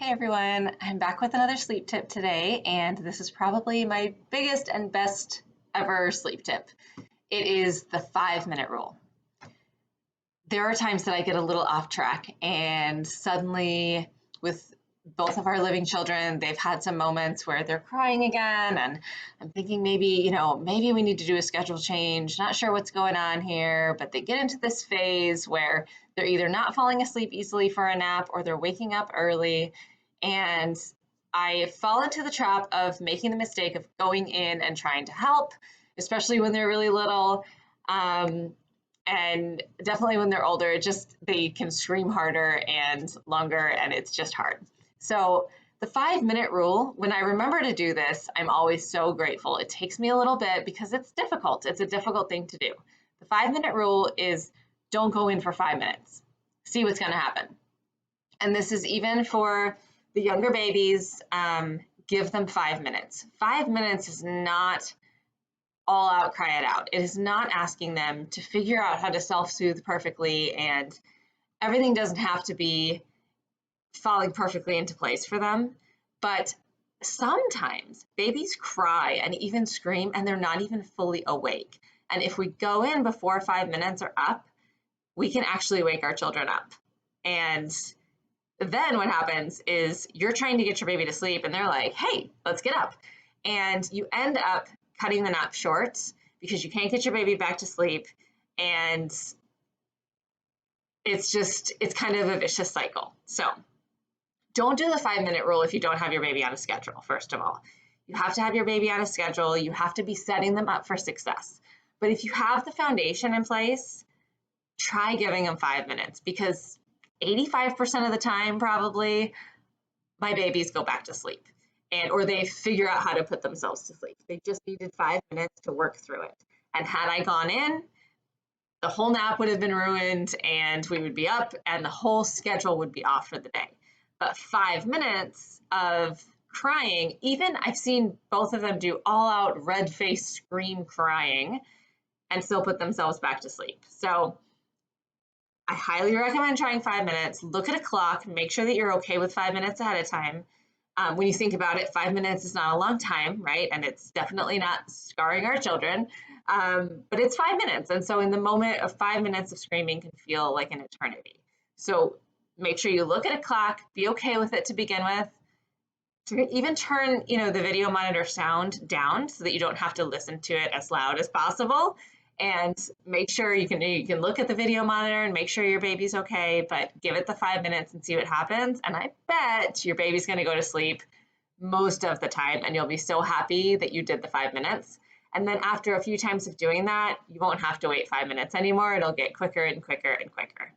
Hey everyone, I'm back with another sleep tip today, and this is probably my biggest and best ever sleep tip. It is the 5-minute rule. There are times that I get a little off track, and suddenly, with both of our living children, they've had some moments where they're crying again, and I'm thinking maybe we need to do a schedule change. Not sure what's going on here, but they get into this phase where they're either not falling asleep easily for a nap or they're waking up early. And I fall into the trap of making the mistake of going in and trying to help, especially when they're really little. And definitely when they're older, they can scream harder and longer, and it's just hard. So the 5-minute rule, when I remember to do this, I'm always so grateful. It takes me a little bit because it's difficult. It's a difficult thing to do. The 5-minute rule is don't go in for 5 minutes. See what's going to happen. And this is even for the younger babies. Give them 5 minutes. 5 minutes is not all out, cry it out. It is not asking them to figure out how to self-soothe perfectly, and everything doesn't have to be falling perfectly into place for them. But sometimes babies cry and even scream and they're not even fully awake. And if we go in before 5 minutes are up, we can actually wake our children up. And then what happens is you're trying to get your baby to sleep and they're like, hey, let's get up. And you end up cutting the nap short because you can't get your baby back to sleep. And it's kind of a vicious cycle. So don't do the 5-minute rule if you don't have your baby on a schedule, first of all. You have to have your baby on a schedule. You have to be setting them up for success. But if you have the foundation in place, try giving them 5 minutes, because 85% of the time, probably, my babies go back to sleep, or they figure out how to put themselves to sleep. They just needed 5 minutes to work through it. And had I gone in, the whole nap would have been ruined and we would be up and the whole schedule would be off for the day. But 5 minutes of crying, even I've seen both of them do all out red face scream crying and still put themselves back to sleep. So I highly recommend trying 5 minutes. Look at a clock, make sure that you're okay with 5 minutes ahead of time. When you think about it, 5 minutes is not a long time, right? And it's definitely not scarring our children, but it's 5 minutes. And so in the moment of 5 minutes of screaming can feel like an eternity. So make sure you look at a clock, be okay with it to begin with. Even turn, the video monitor sound down so that you don't have to listen to it as loud as possible. And make sure you can look at the video monitor and make sure your baby's okay, but give it the 5 minutes and see what happens. And I bet your baby's going to go to sleep most of the time, and you'll be so happy that you did the 5 minutes. And then after a few times of doing that, you won't have to wait 5 minutes anymore. It'll get quicker and quicker and quicker.